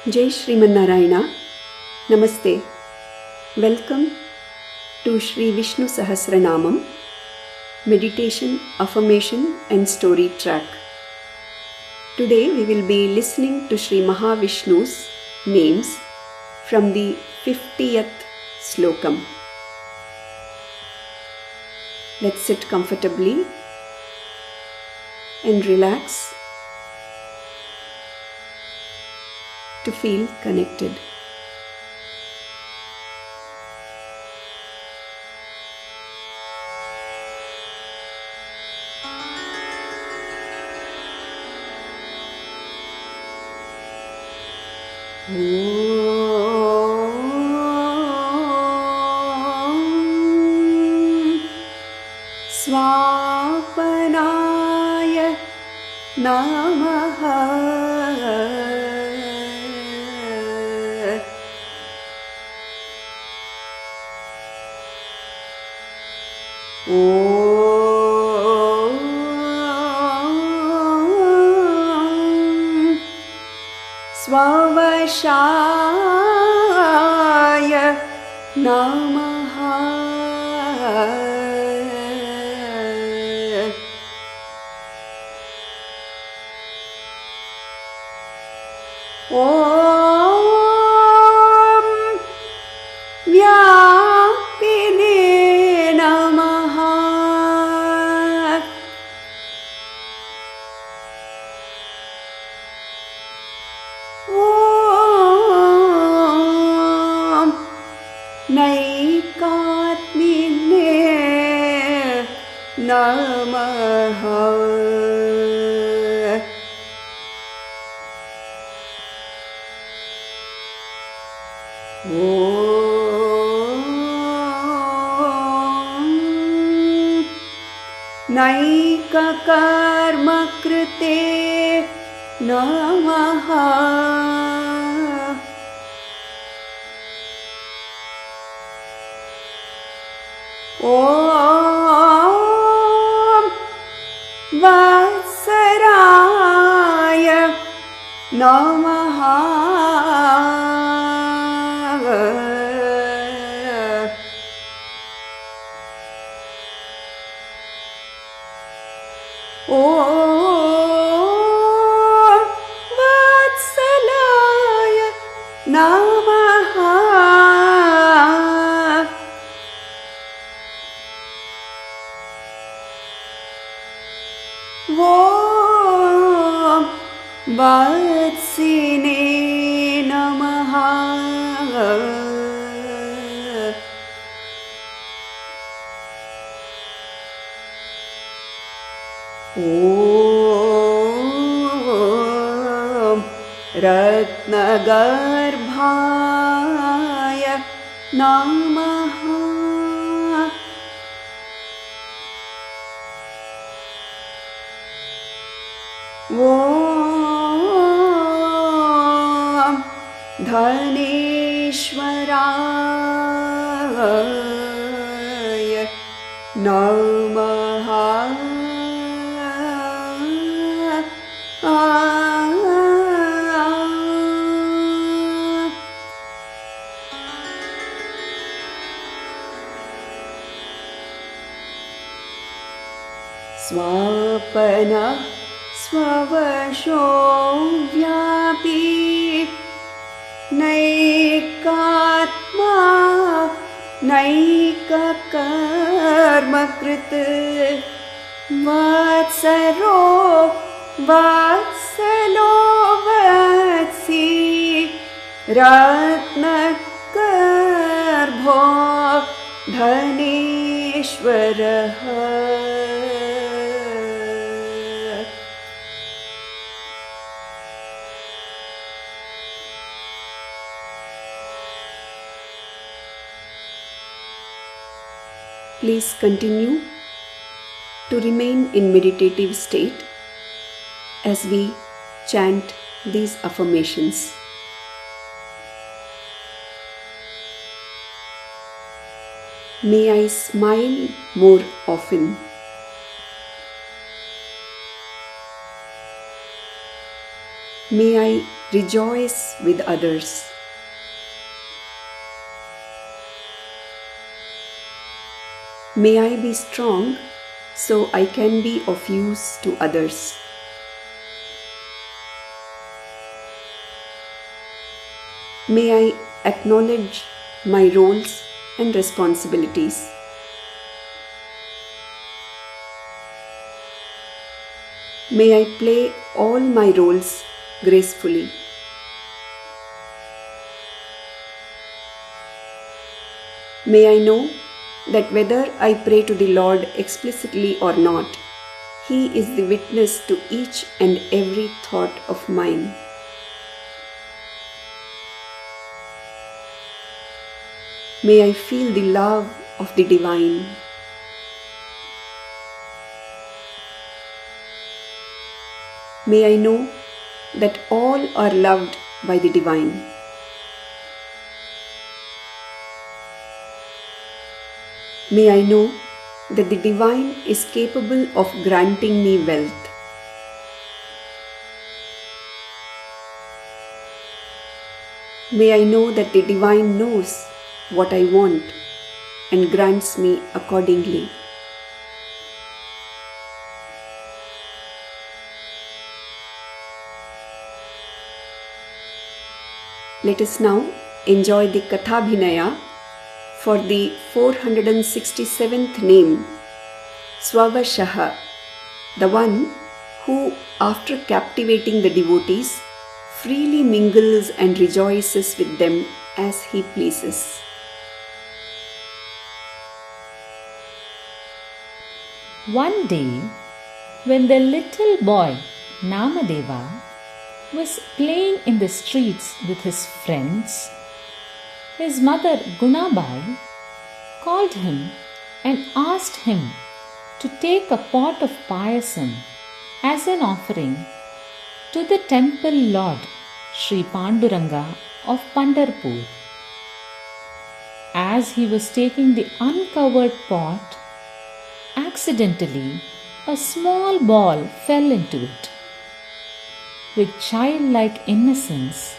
Jai Srimannarayana. Namaste. Welcome to Shri Vishnu Sahasranamam, meditation, affirmation and story track. Today we will be listening to Shri Mahavishnu's names from the 50th Slokam. Let's sit comfortably and relax to feel connected. svApanaha namaha. svavashaha namaha. Om vyApee namaha. Om naikAtmA namaha. Om naikakarmakrut namaha. Om vAsurAs namaha. Om vAtsalaya namaha. Om vatsine namaha. Om ratnagarbhaya namaha. Om dhaneshwaraya namaha. svApanaha svavashaha vyApee naikAtmA naikakarmakrut vatsalo vatsi ratnagarbho dhaneshwaraha. Please continue to remain in meditative state as we chant these affirmations. May I smile more often. May I rejoice with others. May I be strong so I can be of use to others. May I acknowledge my roles and responsibilities. May I play all my roles gracefully. May I know that whether I pray to the Lord explicitly or not, He is the witness to each and every thought of mine. May I feel the love of the Divine. May I know that all are loved by the Divine. May I know that the Divine is capable of granting me wealth. May I know that the Divine knows what I want and grants me accordingly. Let us now enjoy the Kathabhinaya for the 467th name, svavashaha, the one who, after captivating the devotees, freely mingles and rejoices with them as he pleases. One day, when the little boy Namadeva was playing in the streets with his friends, his mother Gunabai called him and asked him to take a pot of payasam as an offering to the temple lord Sri Panduranga of Pandharpur. As he was taking the uncovered pot, accidentally a small ball fell into it. With childlike innocence,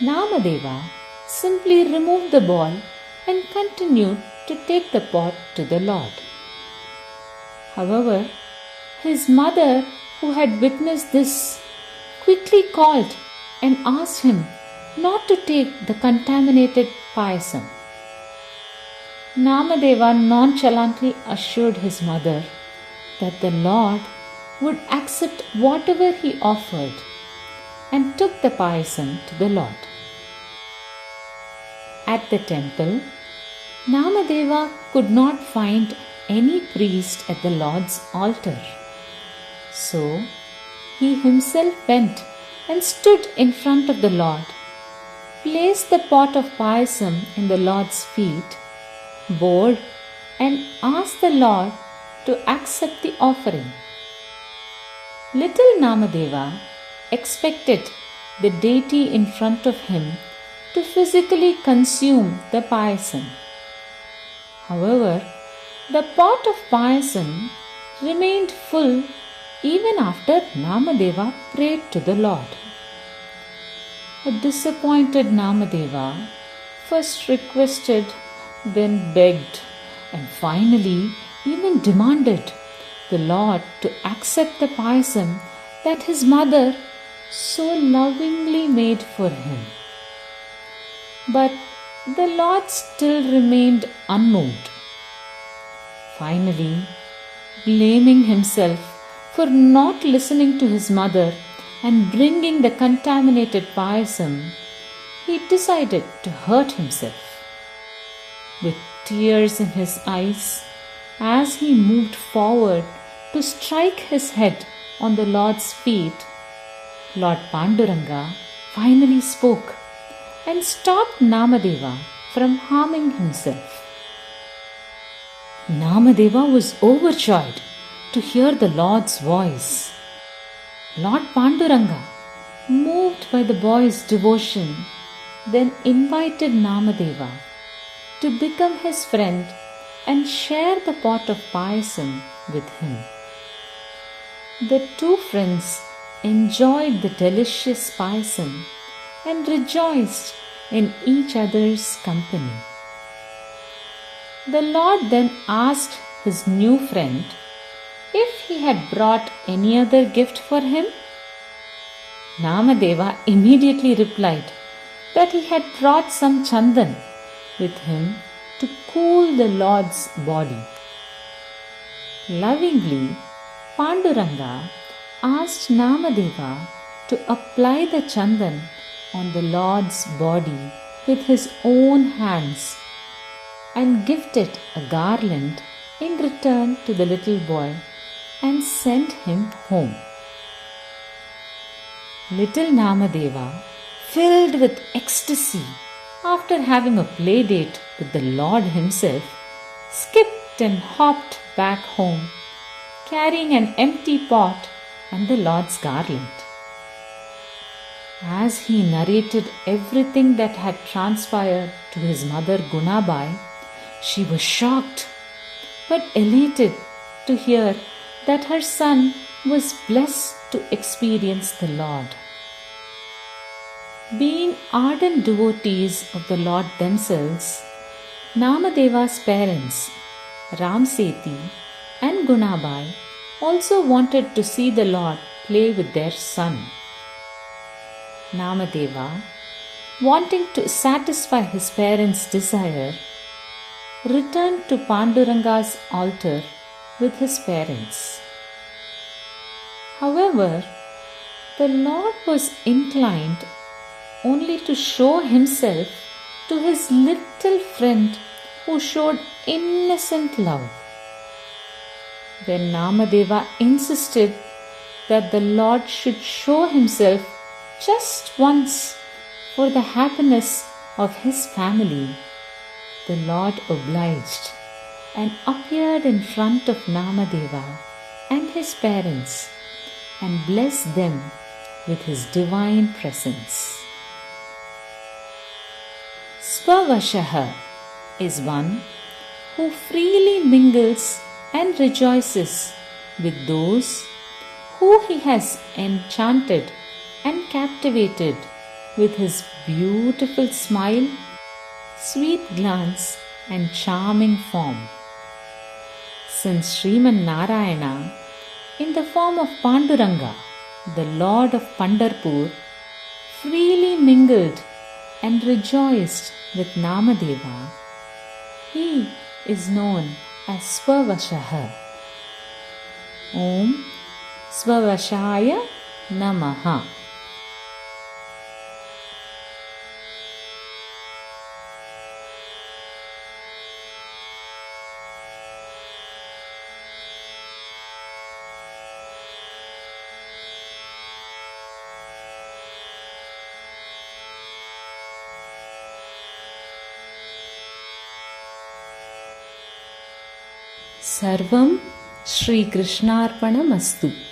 Namadeva simply removed the ball and continued to take the pot to the Lord. However, his mother, who had witnessed this, quickly called and asked him not to take the contaminated payasam. Namadeva nonchalantly assured his mother that the Lord would accept whatever he offered and took the payasam to the Lord. At the temple, Namadeva could not find any priest at the Lord's altar. So, he himself went and stood in front of the Lord, placed the pot of payasam in the Lord's feet, bowed and asked the Lord to accept the offering. Little Namadeva expected the deity in front of him to physically consume the payasam. However, the pot of payasam remained full even after Namadeva prayed to the Lord. A disappointed Namadeva first requested, then begged, and finally even demanded the Lord to accept the payasam that his mother so lovingly made for him. But the Lord still remained unmoved. Finally, blaming himself for not listening to his mother and bringing the contaminated payasam, he decided to hurt himself. With tears in his eyes, as he moved forward to strike his head on the Lord's feet, Lord Panduranga finally spoke and stopped Namadeva from harming himself. Namadeva was overjoyed to hear the Lord's voice. Lord Panduranga, moved by the boy's devotion, then invited Namadeva to become his friend and share the pot of payasam with him. The two friends enjoyed the delicious payasam and rejoiced in each other's company. The Lord then asked his new friend if he had brought any other gift for him. Namadeva immediately replied that he had brought some chandan with him to cool the Lord's body. Lovingly, Panduranga asked Namadeva to apply the chandan on the Lord's body with his own hands and gifted a garland in return to the little boy and sent him home. Little Namadeva, filled with ecstasy after having a play date with the Lord himself, skipped and hopped back home, carrying an empty pot and the Lord's garland. As he narrated everything that had transpired to his mother Gunabai, she was shocked but elated to hear that her son was blessed to experience the Lord. Being ardent devotees of the Lord themselves, Namadeva's parents, Ramseti and Gunabai, also wanted to see the Lord play with their son. Namadeva, wanting to satisfy his parents' desire, returned to Panduranga's altar with his parents. However, the Lord was inclined only to show himself to his little friend who showed innocent love. When Namadeva insisted that the Lord should show himself just once for the happiness of his family, the Lord obliged and appeared in front of Namadeva and his parents and blessed them with his divine presence. Svavashaha is one who freely mingles and rejoices with those who he has enchanted and captivated with his beautiful smile, sweet glance and charming form. Since Srimannarayana, in the form of Panduranga, the Lord of Pandarpur, freely mingled and rejoiced with Namadeva, he is known as svavashaha. Om svavashaya namaha. Sarvam Shri Krishnarpanamastu.